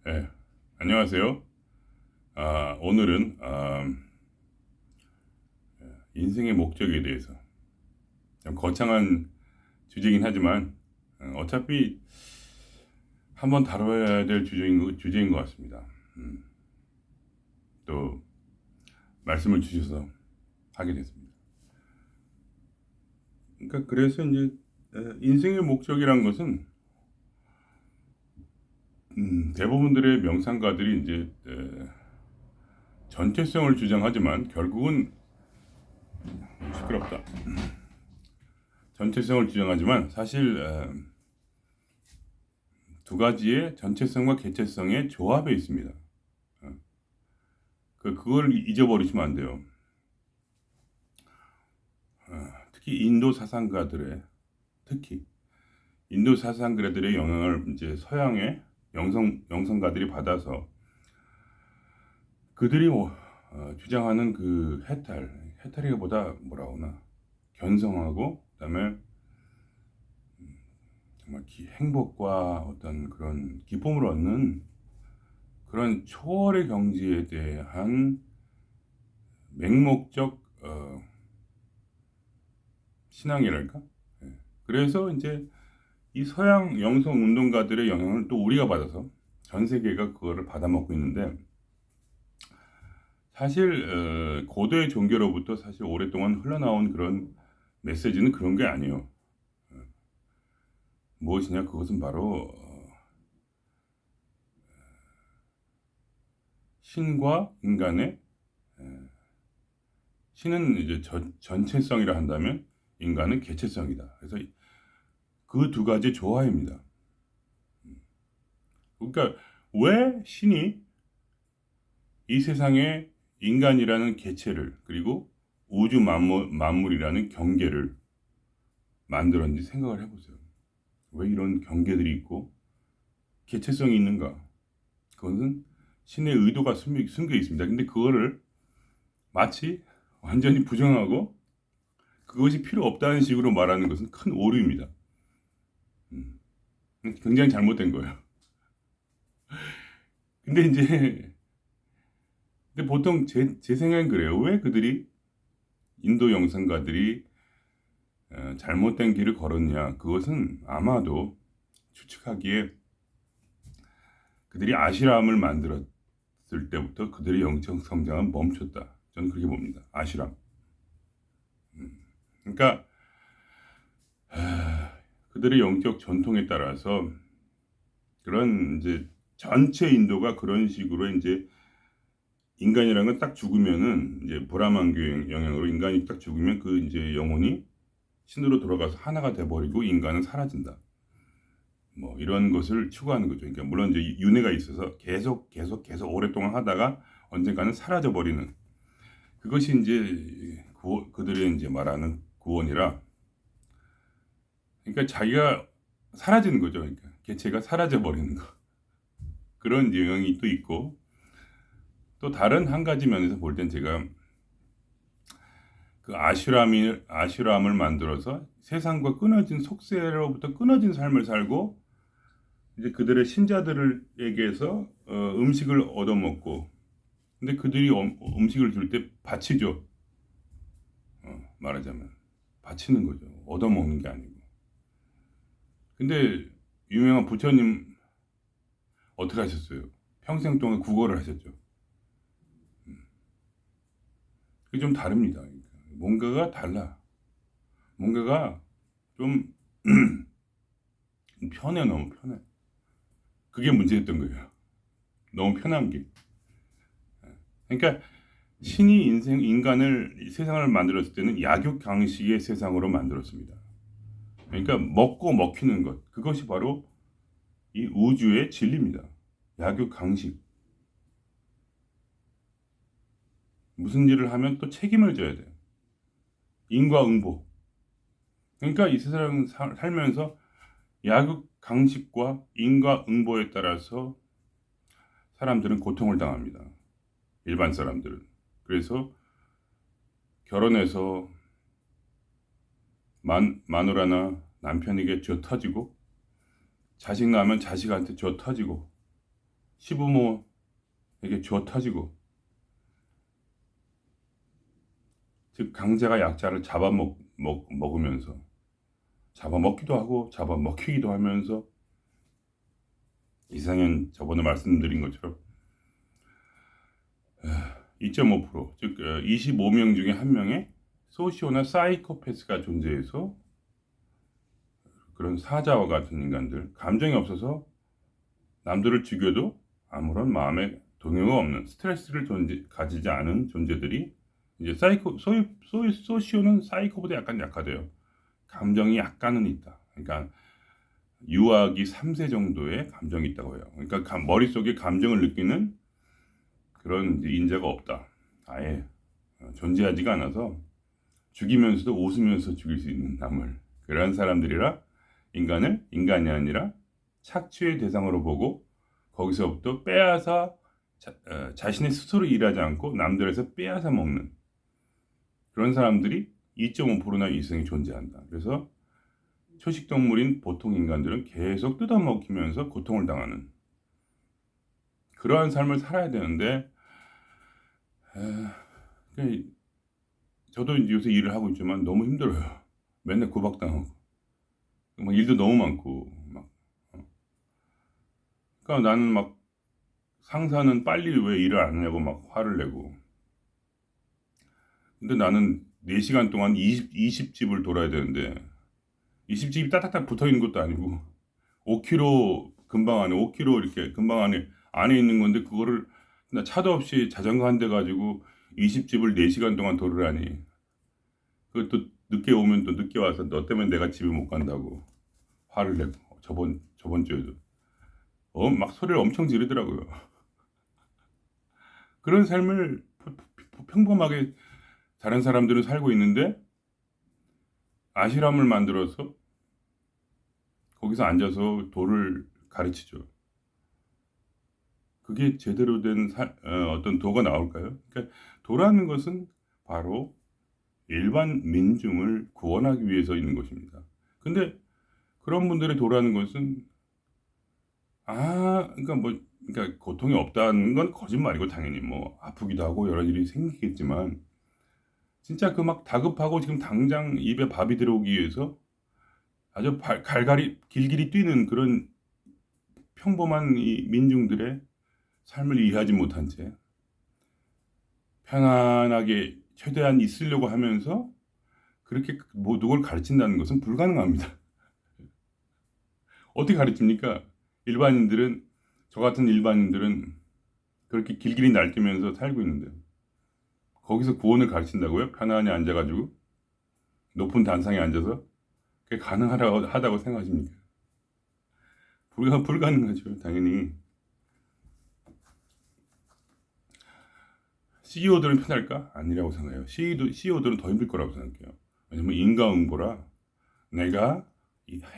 네, 안녕하세요. 오늘은 인생의 목적에 대해서 좀 거창한 주제이긴 하지만 어차피 한번 다뤄야 될 주제인 것 같습니다. 또 말씀을 주셔서 하게 됐습니다. 그러니까 그래서 이제 인생의 목적이란 것은 대부분들의 명상가들이 이제 전체성을 주장하지만 결국은 시끄럽다. 전체성을 주장하지만 사실 두 가지의 전체성과 개체성의 조합에 있습니다. 그걸 잊어버리시면 안 돼요. 특히 특히 인도 사상가들의 영향을 이제 서양의 영성가들이 받아서 그들이 주장하는 그 해탈이보다 뭐라 하나 견성하고 그다음에 정말 행복과 어떤 그런 기쁨을 얻는 그런 초월의 경지에 대한 맹목적 신앙이랄까? 예. 그래서 이제 이 서양 영성 운동가들의 영향을 또 우리가 받아서 전 세계가 그거를 받아먹고 있는데 사실 고대 종교로부터 사실 오랫동안 흘러나온 그런 메시지는 그런 게 아니에요. 무엇이냐? 그것은 바로 신과 인간의 신은 이제 전체성이라 한다면 인간은 개체성이다. 그래서 그 두 가지 조화입니다. 그러니까 왜 신이 이 세상에 인간이라는 개체를 그리고 우주 만물이라는 경계를 만들었는지 생각을 해보세요. 왜 이런 경계들이 있고 개체성이 있는가? 그것은 신의 의도가 숨겨 있습니다. 근데 그거를 마치 완전히 부정하고 그것이 필요 없다는 식으로 말하는 것은 큰 오류입니다. 음, 굉장히 잘못된 거예요. 근데 이제 근데 보통 제 생각엔 그래요. 왜 그들이 인도 영성가들이 잘못된 길을 걸었냐? 그것은 아마도 추측하기에 그들이 아시람을 만들었을 때부터 그들의 영적 성장은 멈췄다. 저는 그렇게 봅니다. 아시람. 그러니까 그들의 영적 전통에 따라서 그런 이제 전체 인도가 그런 식으로 이제 인간이라는 건 딱 죽으면은 이제 브라만교 영향으로 인간이 딱 죽으면 그 이제 영혼이 신으로 돌아가서 하나가 돼버리고 인간은 사라진다. 뭐 이런 것을 추구하는 거죠. 그러니까 물론 이제 윤회가 있어서 계속 오랫동안 하다가 언젠가는 사라져 버리는 그것이 이제 그들의 이제 말하는 구원이라. 그러니까 자기가 사라지는 거죠. 그러니까 개체가 사라져 버리는 거. 그런 영향이 또 있고 또 다른 한 가지 면에서 볼 땐 제가 그 아슈람을 만들어서 세상과 끊어진 속세로부터 끊어진 삶을 살고 이제 그들의 신자들에게서 음식을 얻어먹고 근데 그들이 음식을 줄 때 바치죠. 말하자면 바치는 거죠. 얻어먹는 게 아니고. 근데 유명한 부처님 어떻게 하셨어요? 평생 동안 국어를 하셨죠. 그게 좀 다릅니다. 그러니까 뭔가가 달라. 뭔가가 좀 편해, 너무 편해. 그게 문제였던 거예요. 너무 편한 게. 그러니까 신이 인간을, 세상을 만들었을 때는 약육강식의 세상으로 만들었습니다. 그러니까 먹고 먹히는 것. 그것이 바로 이 우주의 진리입니다. 약육강식. 무슨 일을 하면 또 책임을 져야 돼요. 인과응보. 그러니까 이 세상 살면서 약육강식과 인과응보에 따라서 사람들은 고통을 당합니다. 일반 사람들은. 그래서 결혼해서 마누라나 남편에게 쥐어 터지고 자식 낳으면 자식한테 쥐어 터지고 시부모에게 쥐어 터지고, 즉 강자가 약자를 먹으면서, 잡아먹기도 하고 잡아먹히기도 하면서, 이상현 저번에 말씀드린 것처럼 2.5%, 즉 25명 중에 한 명의 소시오나 사이코패스가 존재해서, 그런 사자와 같은 인간들, 감정이 없어서 남들을 죽여도 아무런 마음의 동요가 없는, 스트레스를 가지지 않은 존재들이, 이제 소시오는 사이코보다 약간 약하대요. 감정이 약간은 있다. 그러니까 유아기 3세 정도의 감정이 있다고 해요. 그러니까 머릿속에 감정을 느끼는 그런 이제 인자가 없다. 아예 존재하지가 않아서 죽이면서도 웃으면서 죽일 수 있는 남을, 그런 사람들이라 인간을 인간이 아니라 착취의 대상으로 보고, 거기서부터 빼앗아 자신의 스스로 일하지 않고 남들에서 빼앗아 먹는 그런 사람들이 2.5%나 이상이 존재한다. 그래서 초식동물인 보통 인간들은 계속 뜯어먹히면서 고통을 당하는 그러한 삶을 살아야 되는데, 저도 이제 요새 일을 하고 있지만 너무 힘들어요. 맨날 구박당하고 막 일도 너무 많고 막. 그러니까 나는 막 상사는 빨리 왜 일을 안 하냐고 막 화를 내고, 근데 나는 4시간 동안 20집을 돌아야 되는데, 20집이 따닥따닥 붙어 있는 것도 아니고 5km 근방 안에, 5km 이렇게 근방 안에 있는 건데, 그거를 나 차도 없이 자전거 한 대 가지고 20집을 4시간 동안 돌으라니. 그것도 늦게 오면 또 늦게 와서 너 때문에 내가 집에 못 간다고 화를 내고, 저번 주에도 막 소리를 엄청 지르더라고요. 그런 삶을 평범하게 다른 사람들은 살고 있는데, 아시람을 만들어서 거기서 앉아서 도를 가르치죠. 그게 제대로 된 어떤 도가 나올까요? 그러니까 도라는 것은 바로 일반 민중을 구원하기 위해서 있는 것입니다. 근데 그런 분들의 도라는 것은, 그러니까 그러니까 고통이 없다는 건 거짓말이고, 당연히 뭐 아프기도 하고 여러 일이 생기겠지만, 진짜 그 막 다급하고 지금 당장 입에 밥이 들어오기 위해서 아주 갈갈이 길길이 뛰는 그런 평범한 이 민중들의 삶을 이해하지 못한 채 편안하게 최대한 있으려고 하면서 그렇게 뭐 누굴 가르친다는 것은 불가능합니다. 어떻게 가르칩니까? 일반인들은, 저 같은 일반인들은 그렇게 길길이 날뛰면서 살고 있는데, 거기서 구원을 가르친다고요? 편안히 앉아가지고 높은 단상에 앉아서 그게 가능하다고 생각하십니까? 불가능하죠, 당연히. CEO들은 편할까? 아니라고 생각해요. CEO들은 더 힘들 거라고 생각해요. 왜냐면 인과응보라, 내가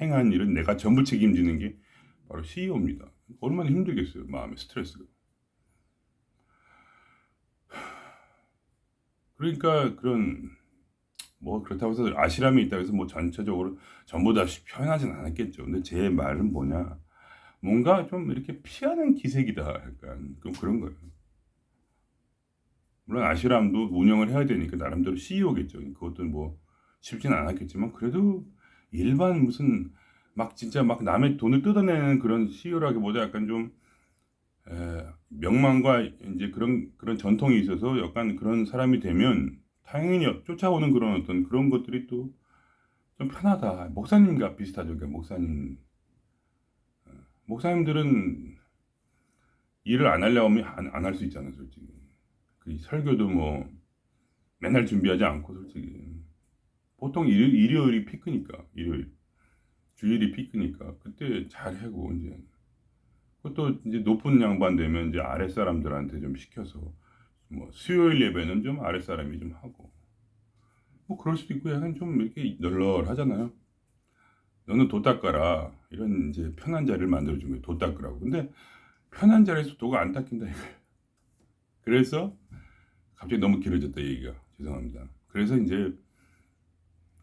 행한 일은 내가 전부 책임지는 게 바로 CEO입니다. 얼마나 힘들겠어요, 마음의 스트레스가. 그러니까 뭐 그렇다고 해서 아시람이 있다고 해서 뭐 전체적으로 전부 다 표현하진 않았겠죠. 근데 제 말은 뭐냐, 뭔가 좀 이렇게 피하는 기색이다, 약간 그런 거예요. 물론 아시람도 운영을 해야 되니까 나름대로 CEO겠죠. 그것도 뭐 쉽진 않았겠지만, 그래도 일반 무슨 막 진짜 막 남의 돈을 뜯어내는 그런 CEO라기보다 약간 좀 명망과 이제 그런 전통이 있어서 약간 그런 사람이 되면 당연히 쫓아오는 그런 어떤 그런 것들이 또 좀 편하다. 목사님과 비슷하죠. 그러니까 목사님들은 일을 안 하려고 하면 안 할 수 있잖아요, 솔직히. 그 설교도 뭐 맨날 준비하지 않고, 솔직히 보통 일요일이 피크니까, 주일이 피크니까 그때 잘 하고, 이제 그것도 이제 높은 양반 되면 이제 아랫사람들한테 좀 시켜서, 뭐 수요일 예배는 좀 아랫사람이 좀 하고, 뭐 그럴 수도 있고, 약간 좀 이렇게 널널하잖아요. 너는 도 닦아라, 이런 이제 편한 자리를 만들어준 거예요. 도 닦으라고. 근데 편한 자리에서 도가 안 닦인다 이거예요. 그래서 갑자기 너무 길어졌다 얘기가, 죄송합니다. 그래서 이제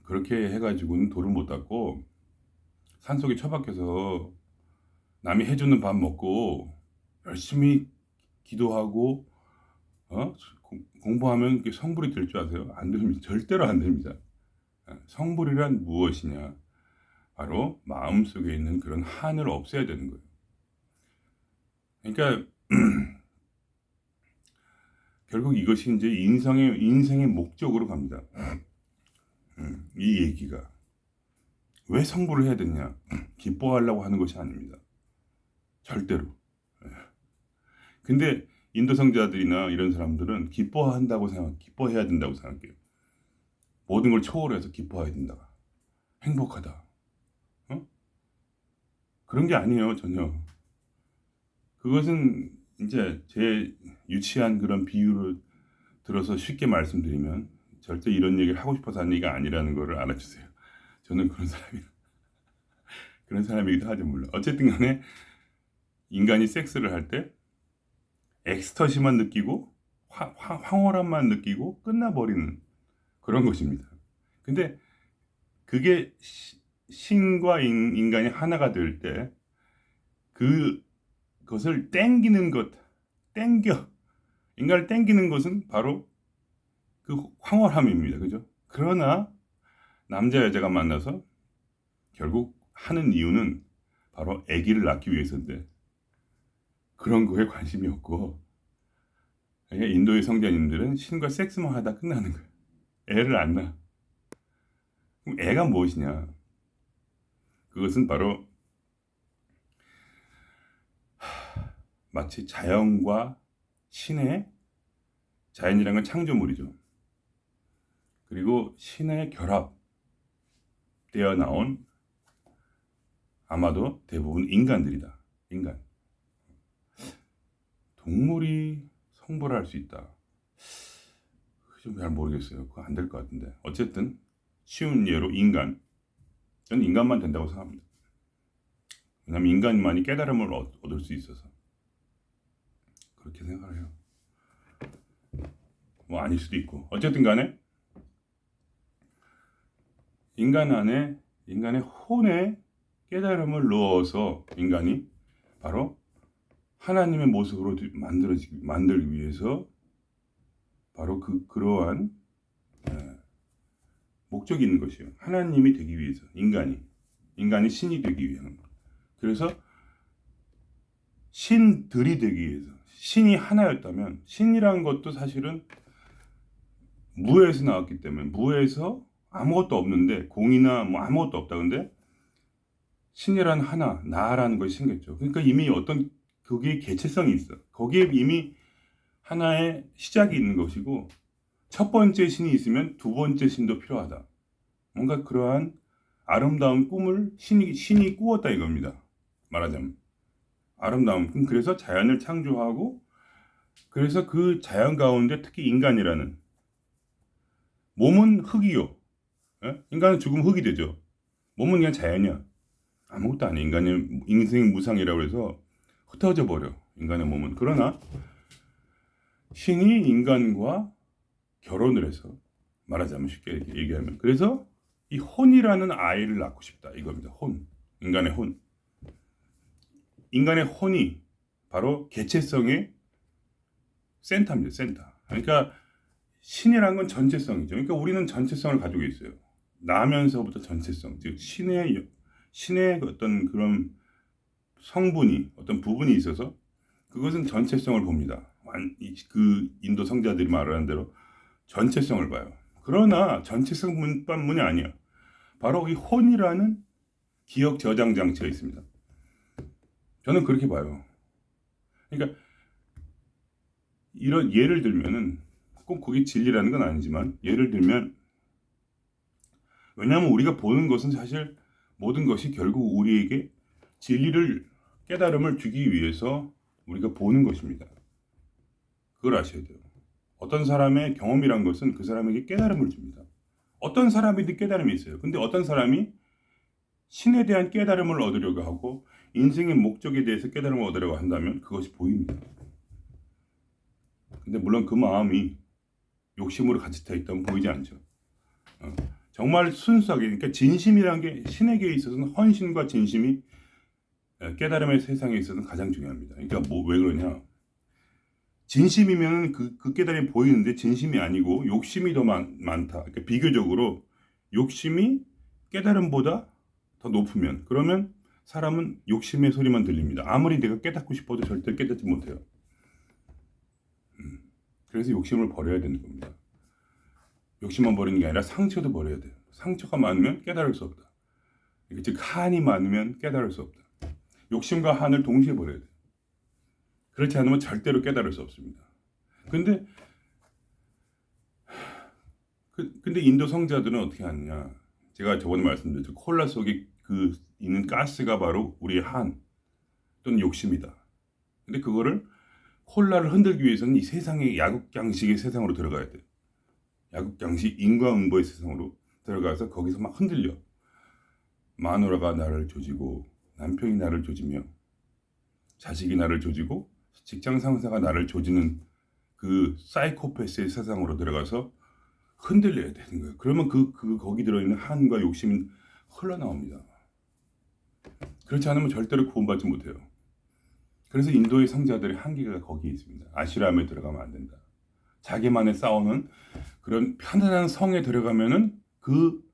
그렇게 해가지고는 도를 못 닦고 산속에 처박혀서 남이 해주는 밥 먹고 열심히 기도하고 공부하면 성불이 될 줄 아세요? 안 됩니다. 절대로 안 됩니다. 성불이란 무엇이냐? 바로 마음속에 있는 그런 한을 없애야 되는 거예요. 그러니까 결국 이것이 이제 인생의 목적으로 갑니다. 이 얘기가 왜 성불을 해야 되냐? 기뻐하려고 하는 것이 아닙니다. 절대로. 근데 인도 성자들이나 이런 사람들은 기뻐해야 된다고 생각해요. 모든 걸 초월해서 기뻐해야 된다. 행복하다. 그런 게 아니에요, 전혀. 그것은 이제 제 유치한 그런 비유를 들어서 쉽게 말씀드리면 절대 이런 얘기를 하고 싶어서 하는 얘기가 아니라는 거를 알아주세요. 저는 그런 사람이기도 하죠, 물론. 어쨌든 간에 인간이 섹스를 할 때 엑스터시만 느끼고 황홀함만 느끼고 끝나버리는 그런 것입니다. 근데 그게 신과 인간이 하나가 될 때 그것을 인간을 땡기는 것은 바로 그 황홀함입니다. 그죠? 그러나 남자 여자가 만나서 결국 하는 이유는 바로 아기를 낳기 위해서인데 그런 거에 관심이 없고 인도의 성자님들은 신과 섹스만 하다 끝나는 거예요. 애를 안 낳아. 그럼 애가 무엇이냐? 그것은 바로 마치 자연과 자연이란 건 창조물이죠. 그리고 신의 결합되어 나온 아마도 대부분 인간들이다. 인간. 동물이 성불할 수 있다. 좀 잘 모르겠어요. 그거 안 될 것 같은데. 어쨌든 쉬운 예로 저는 인간만 된다고 생각합니다. 왜냐하면 인간만이 깨달음을 얻을 수 있어서 그렇게 생각을 해요. 뭐 아닐 수도 있고. 어쨌든 간에 인간의 혼에 깨달음을 넣어서 인간이 바로 하나님의 모습으로 만들기 위해서 바로 그러한 목적이 있는 것이에요. 하나님이 되기 위해서 인간이 신이 되기 위한 것. 그래서 신들이 되기 위해서 신이 하나였다면 신이라는 것도 사실은 무에서 나왔기 때문에 무에서 아무것도 없는데 공이나 뭐 아무것도 없다. 근데 신이라는 하나, 나라는 것이 생겼죠. 그러니까 이미 거기에 개체성이 있어. 거기에 이미 하나의 시작이 있는 것이고 첫 번째 신이 있으면 두 번째 신도 필요하다. 뭔가 그러한 아름다운 꿈을 신이 꾸었다 이겁니다. 말하자면 아름다운. 그래서 자연을 창조하고 그래서 그 자연 가운데 특히 인간이라는 몸은 흙이요. 인간은 죽으면 흙이 되죠. 몸은 그냥 자연이야. 아무것도 아니야. 인간의 인생 무상이라고 해서 흩어져 버려. 인간의 몸은. 그러나 신이 인간과 결혼을 해서 말하자면 쉽게 얘기하면 그래서 이 혼이라는 아이를 낳고 싶다 이겁니다. 인간의 혼. 인간의 혼이 바로 개체성의 센터입니다. 센터. 그러니까 신이란 건 전체성이죠. 그러니까 우리는 전체성을 가지고 있어요. 나면서부터 전체성, 즉 신의 어떤 그런 성분이 어떤 부분이 있어서 그것은 전체성을 봅니다. 그 인도 성자들이 말하는 대로 전체성을 봐요. 그러나 전체성뿐만이 아니야. 바로 이 혼이라는 기억 저장 장치가 있습니다. 저는 그렇게 봐요. 그러니까 이런 예를 들면은 꼭 그게 진리라는 건 아니지만 예를 들면 왜냐하면 우리가 보는 것은 사실 모든 것이 결국 우리에게 깨달음을 주기 위해서 우리가 보는 것입니다. 그걸 아셔야 돼요. 어떤 사람의 경험이란 것은 그 사람에게 깨달음을 줍니다. 어떤 사람이든 깨달음이 있어요. 근데 어떤 사람이 신에 대한 깨달음을 얻으려고 하고 인생의 목적에 대해서 깨달음을 얻으려고 한다면 그것이 보입니다. 근데 물론 그 마음이 욕심으로 가득 차 있다면 보이지 않죠. 정말 순수하게 그러니까 진심이라는 게 신에게 있어서는 헌신과 진심이 깨달음의 세상에 있어서는 가장 중요합니다. 그러니까 뭐 왜 그러냐? 진심이면 그 깨달음이 보이는데 진심이 아니고 욕심이 더 많다. 그러니까 비교적으로 욕심이 깨달음보다 더 높으면 그러면 사람은 욕심의 소리만 들립니다. 아무리 내가 깨닫고 싶어도 절대 깨닫지 못해요. 그래서 욕심을 버려야 되는 겁니다. 욕심만 버리는 게 아니라 상처도 버려야 돼요. 상처가 많으면 깨달을 수 없다. 즉 한이 많으면 깨달을 수 없다. 욕심과 한을 동시에 버려야 돼요. 그렇지 않으면 절대로 깨달을 수 없습니다. 근데 인도 성자들은 어떻게 하느냐? 제가 저번에 말씀드렸죠. 콜라 속에 그 있는 가스가 바로 우리의 한 또는 욕심이다. 근데 그거를 콜라를 흔들기 위해서는 이 세상의 야국양식의 세상으로 들어가야 돼요. 야국양식 인과응보의 세상으로 들어가서 거기서 막 흔들려. 마누라가 나를 조지고 남편이 나를 조지며 자식이 나를 조지고 직장 상사가 나를 조지는 그 사이코패스의 세상으로 들어가서 흔들려야 되는 거예요. 그러면 거기 들어있는 한과 욕심이 흘러나옵니다. 그렇지 않으면 절대로 구원받지 못해요. 그래서 인도의 성자들의 한계가 거기에 있습니다. 아시람에 들어가면 안 된다. 자기만의 싸우는 그런 편안한 성에 들어가면은 그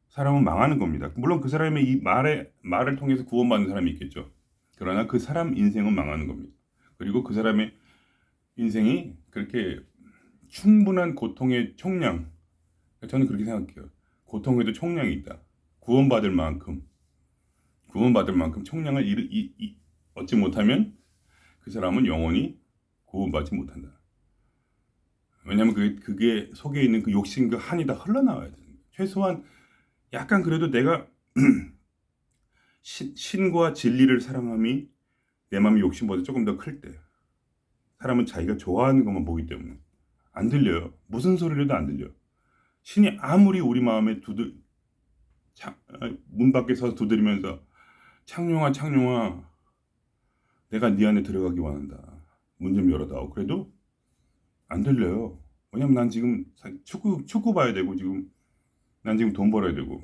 사람은 망하는 겁니다. 물론 그 사람의 이 말을 통해서 구원받는 사람이 있겠죠. 그러나 그 사람 인생은 망하는 겁니다. 그리고 그 사람의 인생이 그렇게 충분한 고통의 총량, 저는 그렇게 생각해요. 고통에도 총량이 있다. 구원받을 만큼 총량을 얻지 못하면 그 사람은 영원히 구원받지 못한다. 왜냐하면 그게 속에 있는 그 욕심과 한이 다 흘러나와야 되는 거예요. 최소한 약간 그래도 내가 신과 진리를 사랑함이 내 마음의 욕심보다 조금 더 클 때, 사람은 자기가 좋아하는 것만 보기 때문에 안 들려요. 무슨 소리라도 안 들려. 신이 아무리 우리 마음에 문 밖에 서서 두드리면서 창룡아 내가 네 안에 들어가기 원한다. 문 좀 열어다오. 그래도 안 들려요. 왜냐면 난 지금 축구 봐야 되고 난 지금 돈 벌어야 되고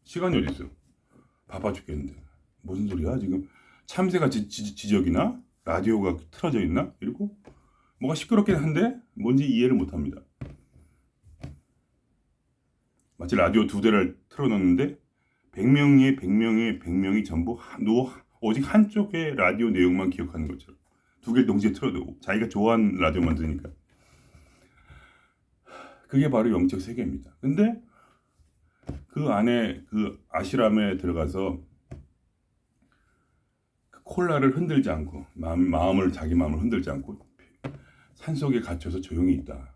시간이 어디 있어? 바빠 죽겠는데 무슨 소리야 지금? 참새가 지적이나 라디오가 틀어져 있나? 이러고 뭐가 시끄럽긴 한데 뭔지 이해를 못합니다. 마치 라디오 2대를 틀어놓는데 100명이 전부 오직 한쪽의 라디오 내용만 기억하는 것처럼 2개를 동시에 틀어도 자기가 좋아하는 라디오만 들으니까 그게 바로 영적 세계입니다. 근데 그 안에 그 아시람에 들어가서 그 콜라를 흔들지 않고 자기 마음을 흔들지 않고 산속에 갇혀서 조용히 있다.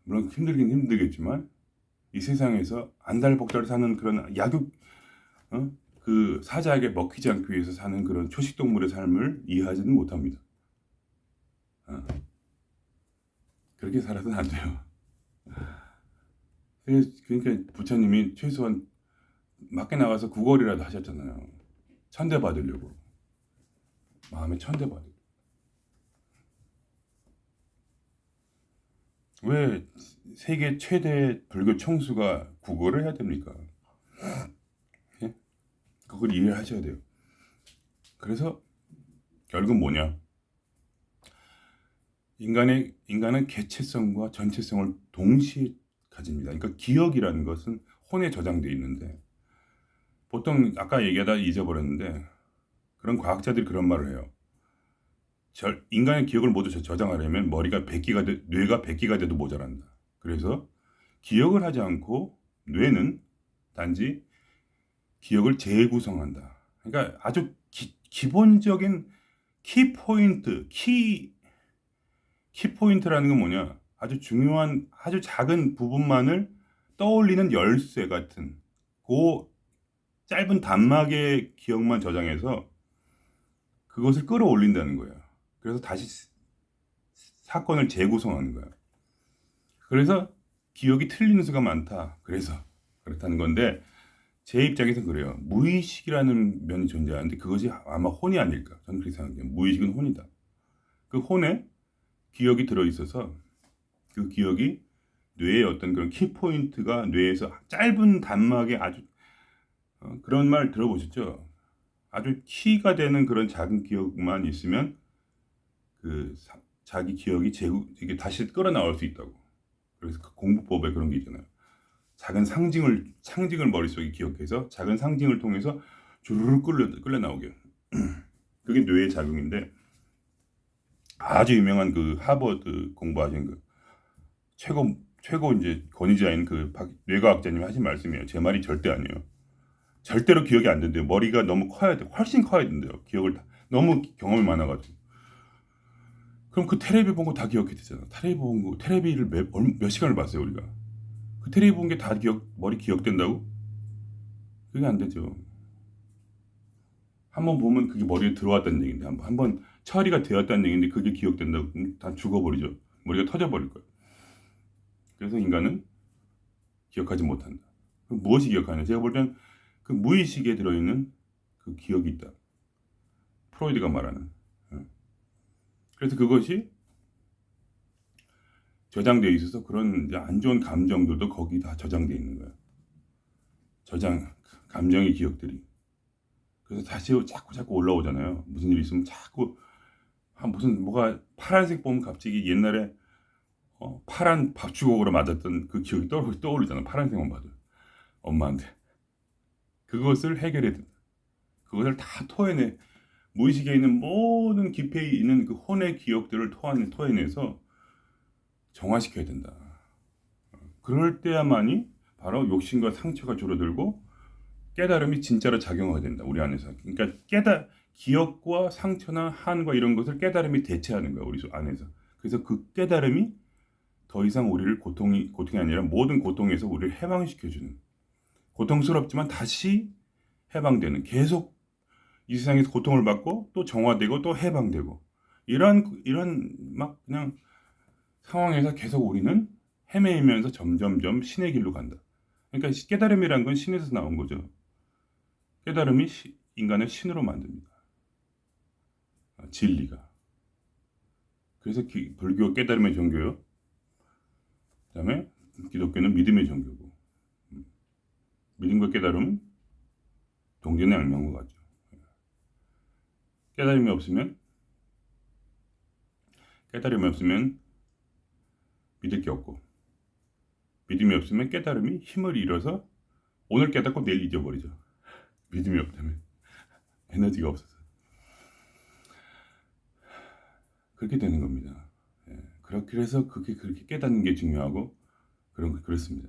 물론 힘들긴 힘들겠지만 이 세상에서 안달복달 사는 그런 그 사자에게 먹히지 않기 위해서 사는 그런 초식동물의 삶을 이해하지는 못합니다. 그렇게 살아서는 안 돼요. 그러니까 부처님이 최소한 밖에 나가서 구걸이라도 하셨잖아요. 천대 받으려고. 마음에 천대 받으려고. 왜 세계 최대 불교 총수가 구걸을 해야 됩니까? 예? 그걸 이해하셔야 돼요. 그래서 결국 뭐냐? 인간은 개체성과 전체성을 동시에 가집니다. 그러니까 기억이라는 것은 혼에 저장되어 있는데 보통 아까 얘기하다 잊어버렸는데 그런 과학자들이 그런 말을 해요. 인간의 기억을 모두 저장하려면 뇌가 100기가 돼도 모자란다. 그래서 기억을 하지 않고 뇌는 단지 기억을 재구성한다. 그러니까 아주 기본적인 키포인트라는 건 뭐냐? 아주 중요한 아주 작은 부분만을 떠올리는 열쇠 같은 그 짧은 단막의 기억만 저장해서 그것을 끌어올린다는 거예요. 그래서 다시 사건을 재구성하는 거예요. 그래서 기억이 틀리는 수가 많다. 그래서 그렇다는 건데 제 입장에서 그래요. 무의식이라는 면이 존재하는데 그것이 아마 혼이 아닐까. 저는 그렇게 생각해요. 무의식은 혼이다. 그 혼에 기억이 들어있어서 그 기억이 뇌의 어떤 그런 키포인트가 뇌에서 짧은 단막에 아주 그런 말 들어보셨죠? 아주 키가 되는 그런 작은 기억만 있으면 자기 기억이 이게 다시 끌어나올 수 있다고. 그래서 그 공부법에 그런 게 있잖아요. 작은 상징을 머릿속에 기억해서 작은 상징을 통해서 주르륵 끌려 나오게. 그게 뇌의 작용인데, 아주 유명한 그 하버드 공부하신 그 최고 이제 권위자인 그 뇌과학자님이 하신 말씀이에요. 제 말이 절대 아니에요. 절대로 기억이 안 된대요. 머리가 너무 커야 돼. 훨씬 커야 된대요. 너무 경험이 많아가지고. 그럼 그 테레비 본 거 다 기억해 되잖아. 테레비를 몇 시간을 봤어요, 우리가. 그 테레비 본 게 다 머리 기억된다고? 그게 안 되죠. 한번 보면 그게 머리에 들어왔다는 얘기인데, 한번 처리가 되었다는 얘기인데, 그게 기억된다고? 다 죽어버리죠. 머리가 터져버릴 거예요. 그래서 인간은 기억하지 못한다. 그럼 무엇이 기억하냐? 제가 볼 땐 그 무의식에 들어있는 그 기억이 있다. 프로이드가 말하는. 그래서 그것이 저장되어 있어서 그런 이제 안 좋은 감정들도 거기 다 저장되어 있는 거야. 감정의 기억들이. 그래서 다시 자꾸 올라오잖아요. 무슨 일이 있으면 자꾸 뭐가 파란색 보면 갑자기 옛날에 파란 밥주걱으로 맞았던 그 기억이 떠오르잖아. 파란색만 봐도 엄마한테. 그것을 해결해야 된다. 그것을 다 토해내. 무의식에 있는 모든 깊이 있는 그 혼의 기억들을 토해내서 정화시켜야 된다. 그럴 때야만이 바로 욕심과 상처가 줄어들고 깨달음이 진짜로 작용하게 된다. 우리 안에서. 그러니까 기억과 상처나 한과 이런 것을 깨달음이 대체하는 거야. 우리 안에서. 그래서 그 깨달음이 더 이상 우리를 고통이 아니라 모든 고통에서 우리를 해방시켜주는, 고통스럽지만 다시 해방되는, 계속 이 세상에서 고통을 받고 또 정화되고 또 해방되고, 이런 막 그냥 상황에서 계속 우리는 헤매이면서 점점점 신의 길로 간다. 그러니까 깨달음이란 건 신에서 나온 거죠. 깨달음이 인간을 신으로 만듭니다. 진리가. 그래서 불교 깨달음의 종교요. 그다음에 기독교는 믿음의 종교고. 믿음과 깨달음은 동전의 양면과 같죠. 깨달음이 없으면 믿을 게 없고, 믿음이 없으면 깨달음이 힘을 잃어서 오늘 깨닫고 내일 잊어버리죠. 믿음이 없다면 에너지가 없어서 그렇게 되는 겁니다. 그래서 그렇게 깨닫는 게 중요하고 그렇습니다.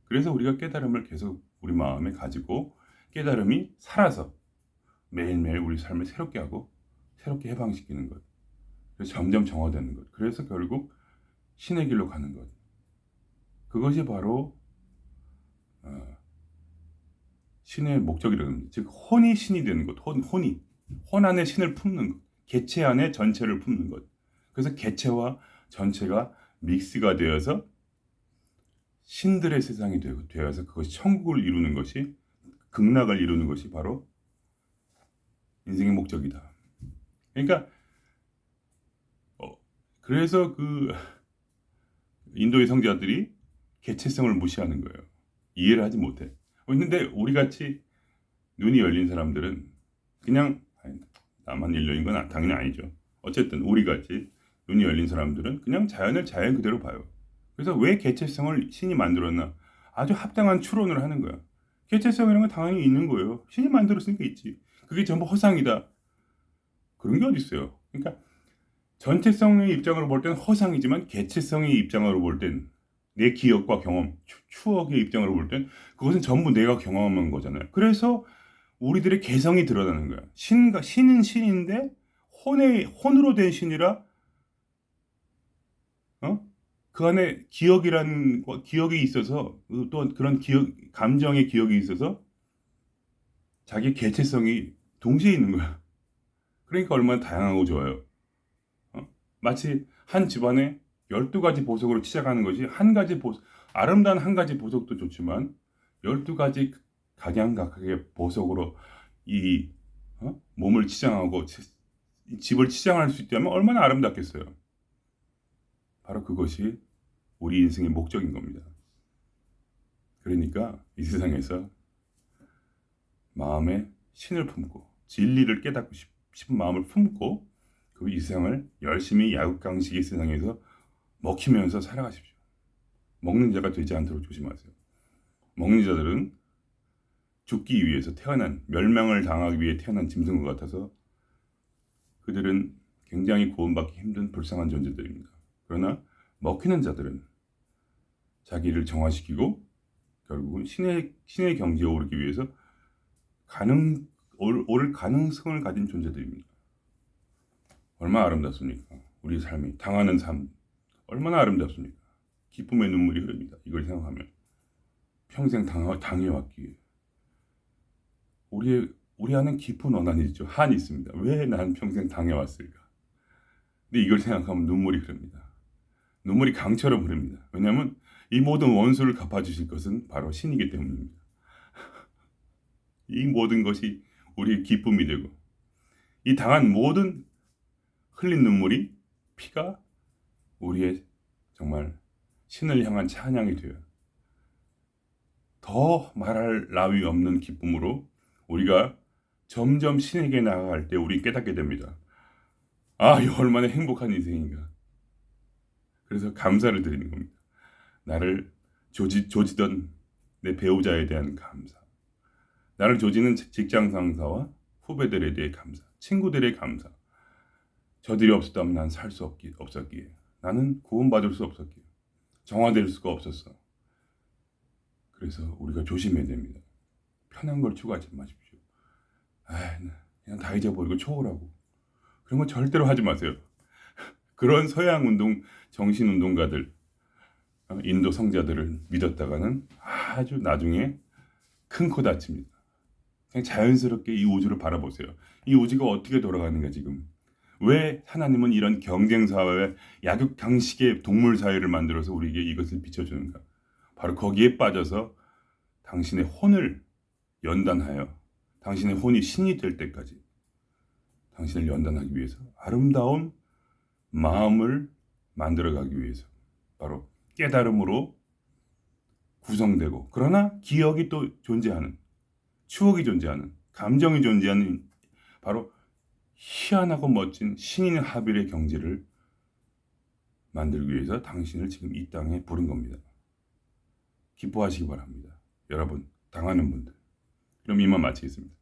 그래서 우리가 깨달음을 계속 우리 마음에 가지고 깨달음이 살아서 매일매일 우리 삶을 새롭게 하고 새롭게 해방시키는 것. 그래서 점점 정화되는 것. 그래서 결국 신의 길로 가는 것. 그것이 바로 신의 목적이라는 겁니다. 즉 혼이 신이 되는 것. 혼 안에 신을 품는 것. 개체 안에 전체를 품는 것. 그래서 개체와 전체가 믹스가 되어서 신들의 세상이 되어서 그것이 천국을 이루는 것이, 극락을 이루는 것이 바로 인생의 목적이다. 그러니까 그래서 그 인도의 성자들이 개체성을 무시하는 거예요. 이해를 하지 못해. 근데 우리 같이 눈이 열린 사람들은 그냥 나만 열린 건 당연히 아니죠. 어쨌든 우리 같이 눈이 열린 사람들은 그냥 자연을 자연 그대로 봐요. 그래서 왜 개체성을 신이 만들었나? 아주 합당한 추론을 하는 거야. 개체성이라는 건 당연히 있는 거예요. 신이 만들었으니까 있지. 그게 전부 허상이다. 그런 게 어디 있어요. 그러니까 전체성의 입장으로 볼 때는 허상이지만 개체성의 입장으로 볼 땐, 내 기억과 경험, 추억의 입장으로 볼 땐 그것은 전부 내가 경험한 거잖아요. 그래서 우리들의 개성이 드러나는 거야. 신은 신인데 혼으로 된 신이라 그 안에 기억이 있어서, 또 그런 감정의 기억이 있어서 자기 개체성이 동시에 있는 거야. 그러니까 얼마나 다양하고 좋아요. 마치 한 집안에 12가지 보석으로 시작하는 것이 아름다운 한 가지 보석도 좋지만 12가지 각양각하게 보석으로 몸을 치장하고 집을 치장할 수 있다면 얼마나 아름답겠어요. 바로 그것이 우리 인생의 목적인 겁니다. 그러니까 이 세상에서 마음에 신을 품고 진리를 깨닫고 싶은 마음을 품고 그 이 세상을 열심히 약육강식의 세상에서 먹히면서 살아가십시오. 먹는 자가 되지 않도록 조심하세요. 먹는 자들은 죽기 위해서 태어난, 멸망을 당하기 위해 태어난 짐승과 같아서 그들은 굉장히 구원받기 힘든 불쌍한 존재들입니다. 그러나 먹히는 자들은 자기를 정화시키고 결국은 신의 경지에 오르기 위해서 오를 가능성을 가진 존재들입니다. 얼마나 아름답습니까? 우리 삶이 당하는 삶 얼마나 아름답습니까? 기쁨의 눈물이 흐릅니다. 이걸 생각하면 평생 당해왔기에 우리 안에 깊은 원한이 있죠. 한이 있습니다. 왜 난 평생 당해왔을까? 근데 이걸 생각하면 눈물이 흐릅니다. 눈물이 강처럼 흐릅니다. 왜냐하면 이 모든 원수를 갚아주실 것은 바로 신이기 때문입니다. 이 모든 것이 우리의 기쁨이 되고 이 당한 모든 흘린 눈물이 피가 우리의 정말 신을 향한 찬양이 되어요. 더 말할 나위 없는 기쁨으로 우리가 점점 신에게 나아갈 때 우리 깨닫게 됩니다. 아, 이 얼마나 행복한 인생인가. 그래서 감사를 드리는 겁니다. 나를 조지던 내 배우자에 대한 감사. 나를 조지는 직장 상사와 후배들에 대해 감사. 친구들의 감사. 저들이 없었다면 난 살 수 없었기에. 나는 구원받을 수 없었기에. 정화될 수가 없었어. 그래서 우리가 조심해야 됩니다. 편한 걸 추구하지 마십시오. 그냥 다 잊어버리고 초월하고. 그런 거 절대로 하지 마세요. 그런 서양 운동, 정신 운동가들, 인도 성자들을 믿었다가는 아주 나중에 큰 코 다칩니다. 그냥 자연스럽게 이 우주를 바라보세요. 이 우주가 어떻게 돌아가는가 지금. 왜 하나님은 이런 경쟁사회, 약육강식의 동물사회를 만들어서 우리에게 이것을 비춰주는가. 바로 거기에 빠져서 당신의 혼을 연단하여 당신의 혼이 신이 될 때까지 당신을 연단하기 위해서 아름다운 마음을 만들어가기 위해서 바로 깨달음으로 구성되고 그러나 기억이 또 존재하는 추억이 존재하는 감정이 존재하는 바로 희한하고 멋진 신인 하빌의 경지를 만들기 위해서 당신을 지금 이 땅에 부른 겁니다. 기뻐하시기 바랍니다. 여러분 당하는 분들. 그럼 이만 마치겠습니다.